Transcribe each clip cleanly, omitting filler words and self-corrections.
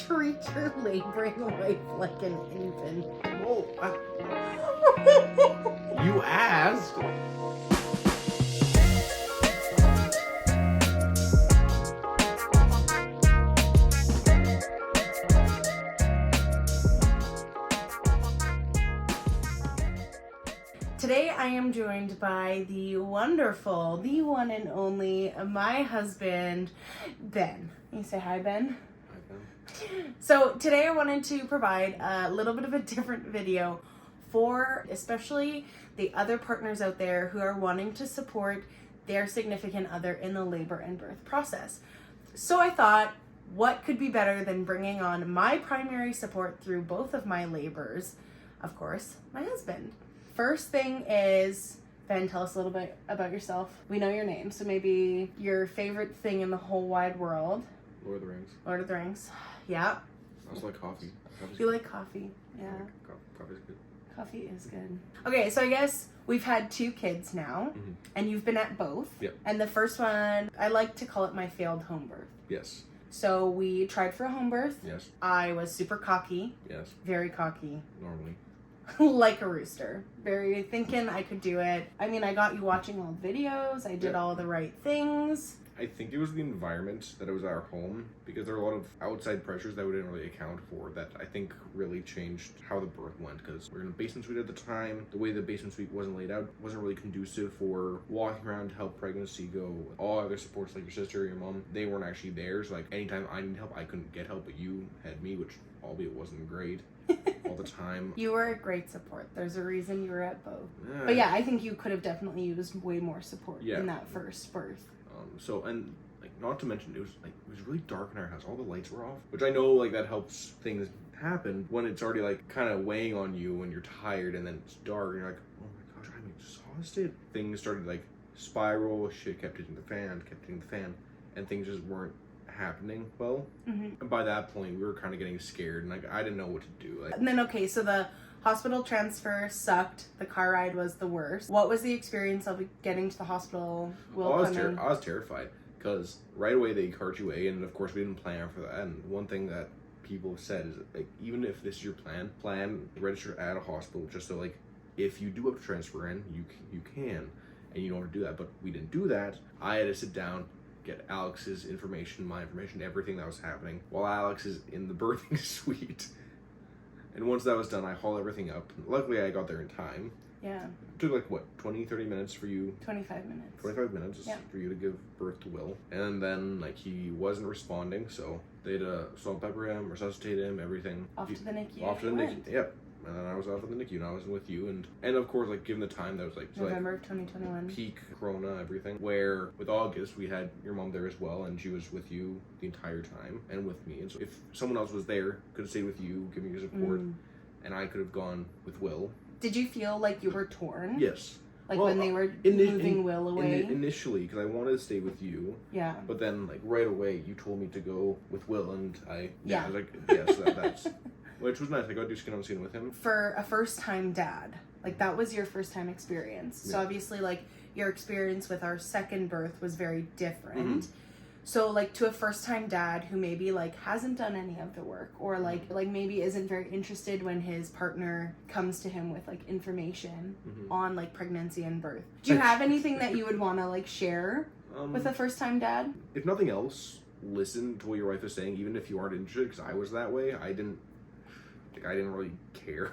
treat your laboring wife like an infant. Whoa. You asked. Today I am joined by the wonderful, the one and only, my husband, Ben. Can you say hi, Ben? So today I wanted to provide a little bit of a different video for especially the other partners out there who are wanting to support their significant other in the labor and birth process. So I thought, what could be better than bringing on my primary support through both of my labors, of course, my husband. First thing is, Ben, tell us a little bit about yourself. We know your name, so maybe your favorite thing in the whole wide world. Lord of the Rings. Lord of the Rings. Yeah. I also like coffee. You like coffee? Yeah. Coffee's good. Coffee is good. Okay, so I guess we've had 2 kids now, and you've been at both. Yep. And the first one, I like to call it my failed home birth. Yes. So we tried for a home birth. Yes. I was super cocky. Yes. Very cocky. Normally. Like a rooster. Very thinking I could do it. I mean, I got you watching all the videos. I did all the right things. I think it was the environment that it was our home, because there were a lot of outside pressures that we didn't really account for that I think really changed how the birth went, because we were in a basement suite at the time. The way the basement suite wasn't laid out wasn't really conducive for walking around to help pregnancy go. All other supports like your sister, your mom, they weren't actually there. So like anytime I needed help, I couldn't get help, but you had me, which albeit wasn't great all the time. You were a great support. There's a reason you were at both. But yeah, I think you could have definitely used way more support in that first birth. So, and like, not to mention, it was really dark in our house. All the lights were off, which I know like that helps things happen when it's already like kind of weighing on you when you're tired and then it's dark and you're like, oh my gosh, I'm exhausted. Things started like spiral, shit kept hitting the fan, and things just weren't happening well. And by that point, we were kind of getting scared and like I didn't know what to do. Like, and then okay, so the hospital transfer sucked. The car ride was the worst. What was the experience of getting to the hospital? I was terrified because right away they cart you away, and of course we didn't plan for that. And one thing that people have said is like, even if this is your plan register at a hospital just so like if you do have to transfer in, you can, and you know how to do that. But we didn't do that. I had to sit down, get Alex's information, my information, everything that was happening while Alex is in the birthing suite. And once that was done, I hauled everything up. Luckily, I got there in time. Yeah. It took like, what, 20, 30 minutes for you? 25 minutes. 25 minutes for you to give birth to Will. And then, like, he wasn't responding, so they had to salt pepper him, resuscitate him, everything. Off to the NICU. Off to the NICU, yep. And then I was off in the NICU, and I was with you. And of course, like, given the time, that was like... November of 2021. Peak Corona, everything. Where, with August, we had your mom there as well, and she was with you the entire time, and with me. And so if someone else was there, could have stayed with you, giving you support, and I could have gone with Will. Did you feel like you were torn? Yes. Like when they were moving Will away? Initially, because I wanted to stay with you. Yeah. But then, like, right away, you told me to go with Will, and I was like, yes, that's... Which was nice. I got to do skin on skin with him. For a first-time dad, like, that was your first-time experience. Yeah. So, obviously, like, your experience with our second birth was very different. So, like, to a first-time dad who maybe, like, hasn't done any of the work or, like maybe isn't very interested when his partner comes to him with, like, information on, like, pregnancy and birth. Do you have anything that you would want to, like, share with a first-time dad? If nothing else, listen to what your wife is saying, even if you aren't interested, because I was that way. I didn't really care.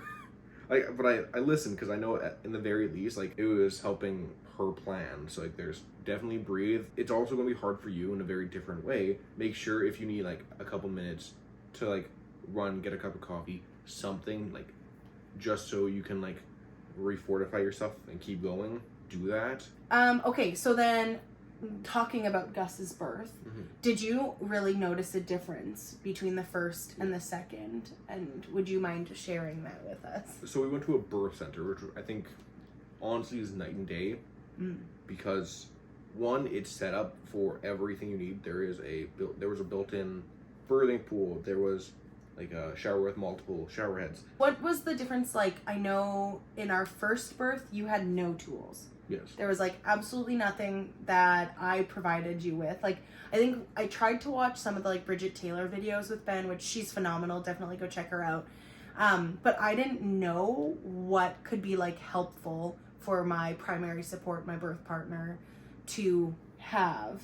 But I listened because I know in the very least, like, it was helping her plan. So, like, there's definitely breathe. It's also going to be hard for you in a very different way. Make sure if you need, like, a couple minutes to, like, run, get a cup of coffee, something, like, just so you can, like, refortify yourself and keep going, do that. Okay, so then... talking about Gus's birth, did you really notice a difference between the first and the second? And would you mind sharing that with us? So we went to a birth center, which I think honestly is night and day, because one, it's set up for everything you need. There was a built-in birthing pool. There was like a shower with multiple shower heads. What was the difference like? I know in our first birth, you had no tools. Yes. There was like absolutely nothing that I provided you with. Like, I think I tried to watch some of the like Bridget Taylor videos with Ben, which she's phenomenal. Definitely go check her out. But I didn't know what could be like helpful for my primary support, my birth partner, to have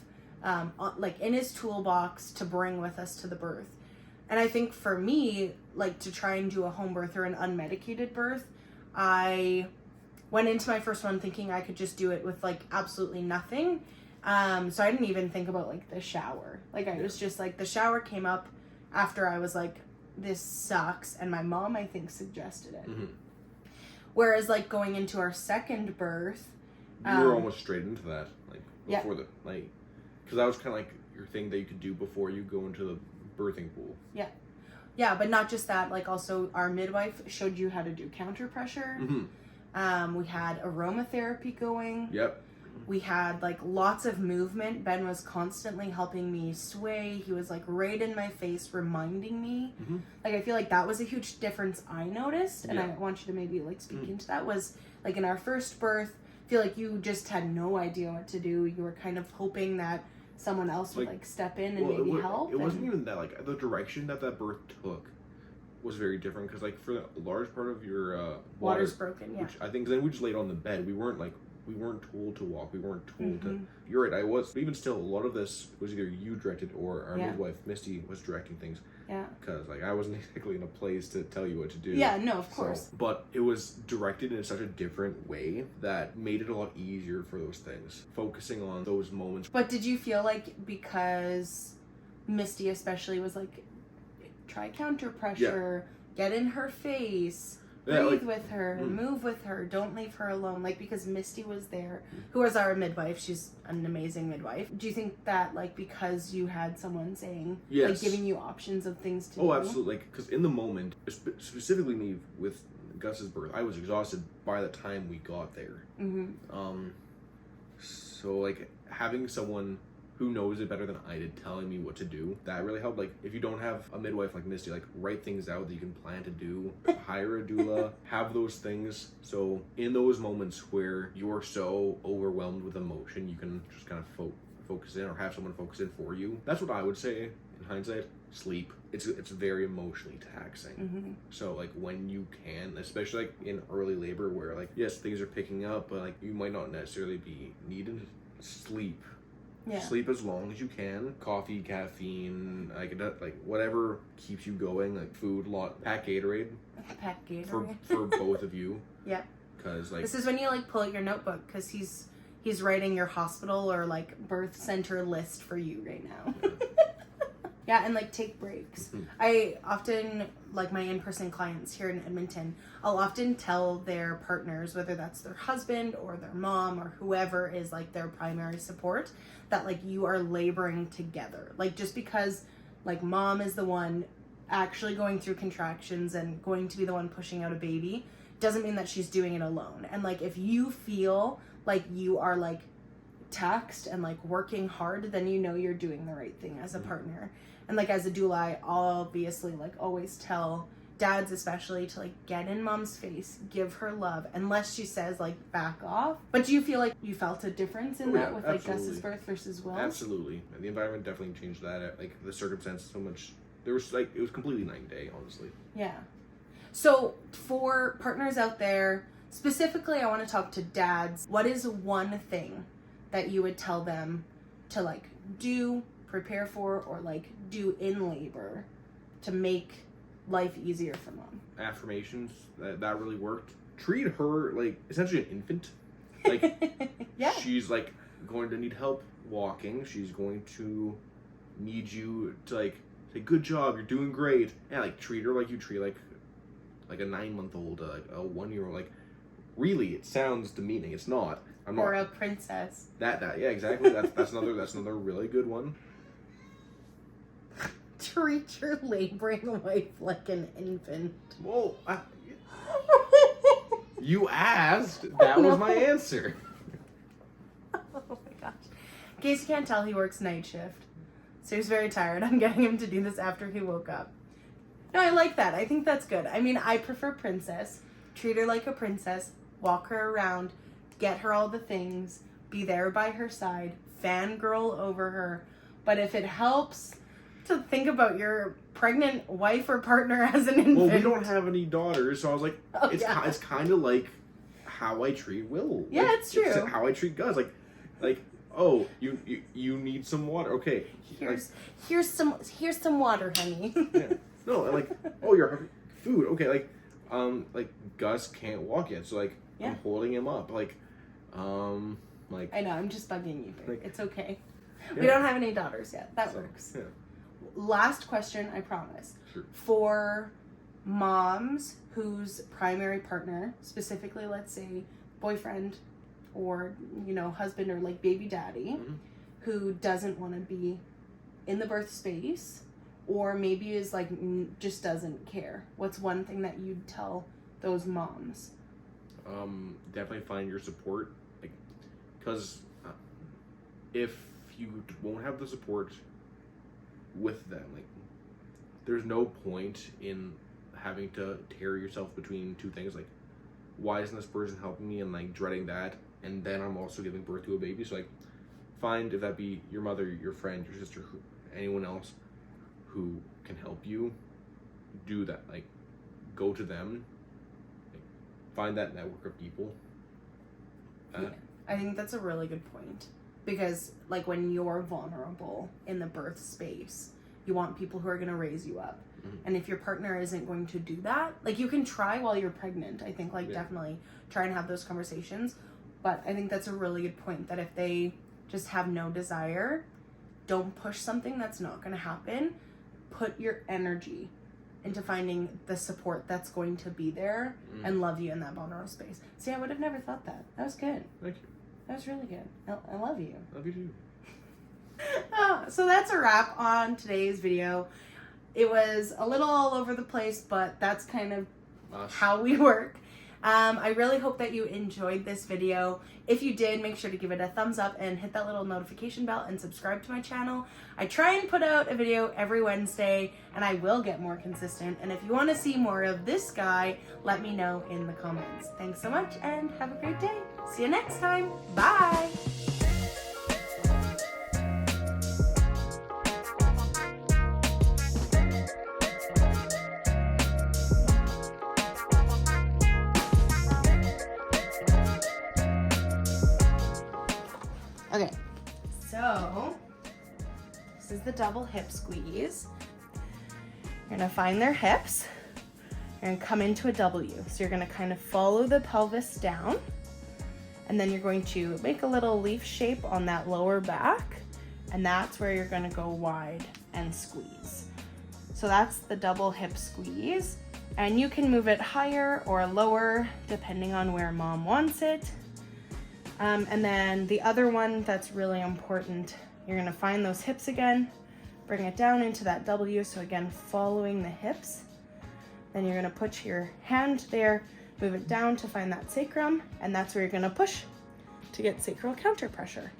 like in his toolbox to bring with us to the birth. And I think for me, like to try and do a home birth or an unmedicated birth, I went into my first one thinking I could just do it with like absolutely nothing. So I didn't even think about like the shower. Like I was just like, the shower came up after I was like, this sucks. And my mom, I think, suggested it. Mm-hmm. Whereas like going into our second birth, you were almost straight into that, like before the like, because that was kind of like your thing that you could do before you go into the birthing pool. Yeah, but not just that. Like also, our midwife showed you how to do counter pressure. Mm-hmm. We had aromatherapy going. Yep. We had like lots of movement. Ben was constantly helping me sway. He was like right in my face, reminding me. Mm-hmm. Like I feel like that was a huge difference I noticed, and I want you to maybe like speak into that. Was like in our first birth, I feel like you just had no idea what to do. You were kind of hoping that someone else would like step in and maybe help. It wasn't even that, like the direction that birth took was very different, because like for a large part of your water's broken, which I think then we just laid on the bed. We weren't told to walk. We weren't told to. You're right. I was. But even still, a lot of this was either you directed or our midwife Misty was directing things. Yeah. Because like I wasn't exactly in a place to tell you what to do. Yeah. No, of course. But it was directed in such a different way that made it a lot easier for those things. Focusing on those moments. But did you feel like because Misty especially was like, try counter pressure, get in her face. Breathe with her, move with her, don't leave her alone. Like, because Misty was there, who was our midwife, she's an amazing midwife. Do you think that, like, because you had someone saying, like, giving you options of things to do? Oh, absolutely. Like, because in the moment, specifically me with Gus's birth, I was exhausted by the time we got there. So, like, having someone who knows it better than I did telling me what to do, that really helped. Like, if you don't have a midwife like Misty, like, write things out that you can plan to do, hire a doula, have those things. So in those moments where you're so overwhelmed with emotion, you can just kind of focus in, or have someone focus in for you. That's what I would say in hindsight. Sleep. It's very emotionally taxing. So like when you can, especially like in early labor where like, yes, things are picking up, but like you might not necessarily be needed, sleep. Yeah. Sleep as long as you can. Coffee, caffeine, like whatever keeps you going. Like food, pack Gatorade. Pack Gatorade for both of you. Yeah. Because like this is when you like pull out your notebook, because he's writing your hospital or like birth center list for you right now. Yeah, and like take breaks. I often, like my in-person clients here in Edmonton, I'll often tell their partners, whether that's their husband or their mom or whoever is like their primary support, that like you are laboring together. Like just because like mom is the one actually going through contractions and going to be the one pushing out a baby doesn't mean that she's doing it alone. And like if you feel like you are like taxed and like working hard, then you know you're doing the right thing as a partner. And like as a doula, I obviously like always tell dads especially to like get in mom's face, give her love, unless she says like back off. But do you feel like you felt a difference in that with like Gus's birth versus Will's? Absolutely. The environment definitely changed that. Like the circumstances so much. There was like, it was completely night and day, honestly. Yeah. So for partners out there, specifically I want to talk to dads. What is one thing that you would tell them to like do, prepare for, or like do in labor to make life easier for mom? Affirmations, that really worked. Treat her like essentially an infant. Like yeah. She's like going to need help walking. She's going to need you to like say, good job, you're doing great. Yeah, like treat her like you treat like a 9-month-old, like a 1-year-old. Like really, it sounds demeaning. It's not. Or a princess. That yeah, exactly. That's another really good one. Treat your laboring wife like an infant. Whoa. You asked. That was my answer. Oh my gosh. In case you can't tell, he works night shift. So he's very tired. I'm getting him to do this after he woke up. No, I like that. I think that's good. I mean, I prefer princess. Treat her like a princess. Walk her around. get her all the things, be there by her side, fangirl over her. But if it helps to think about your pregnant wife or partner as an infant. Well, we don't have any daughters, so I was like, Oh, it's yeah. it's kind of like how I treat Will. Yeah, Like, it's true. How I treat Gus. Like, oh, you need some water. Okay. Here's some water, honey. Yeah. No, like, oh, you're hungry. Food. Okay, like Gus can't walk yet, so like Yeah. I'm holding him up. Like I know, I'm just bugging you, babe. Like, It's okay. yeah. We don't have any daughters yet. That So, works. Yeah. Last question, I promise. Sure. For moms whose primary partner, specifically, let's say, boyfriend or, husband or like baby daddy, Mhm. who doesn't want to be in the birth space, or maybe is like, just doesn't care. What's one thing that you'd tell those moms? Definitely find your support, like, because if you won't have the support with them, like, there's no point in having to tear yourself between two things. Like, why isn't this person helping me, and like dreading that, and then I'm also giving birth to a baby. So like, find, if that be your mother, your friend, your sister, anyone else who can help you, do that. Like, go to them. Like, find that network of people. Yeah, I think that's a really good point, because like when you're vulnerable in the birth space, you want people who are going to raise you up. Mhm. And if your partner isn't going to do that, like, you can try while you're pregnant. I think, like, Yeah. definitely try and have those conversations. But I think that's a really good point, that if they just have no desire, don't push something that's not going to happen. Put your energy into finding the support that's going to be there and love you in that vulnerable space. See, I would have never thought that. That was good. Thank you. That was really good. I love you. Love you too. So that's a wrap on today's video. It was a little all over the place, but that's kind of how we work. I really hope that you enjoyed this video. If you did, make sure to give it a thumbs up and hit that little notification bell and subscribe to my channel. I try and put out a video every Wednesday, and I will get more consistent. And if you want to see more of this guy, let me know in the comments. Thanks so much, and have a great day. See you next time. Bye. Okay, so this is the double hip squeeze. You're gonna find their hips. You're gonna come into a W. So you're gonna kind of follow the pelvis down, and then you're going to make a little leaf shape on that lower back, and that's where you're gonna go wide and squeeze. So that's the double hip squeeze, and you can move it higher or lower depending on where mom wants it. And then the other one that's really important, you're gonna find those hips again, bring it down into that W, so again, following the hips. Then you're gonna put your hand there, move it down to find that sacrum, and that's where you're gonna push to get sacral counter pressure.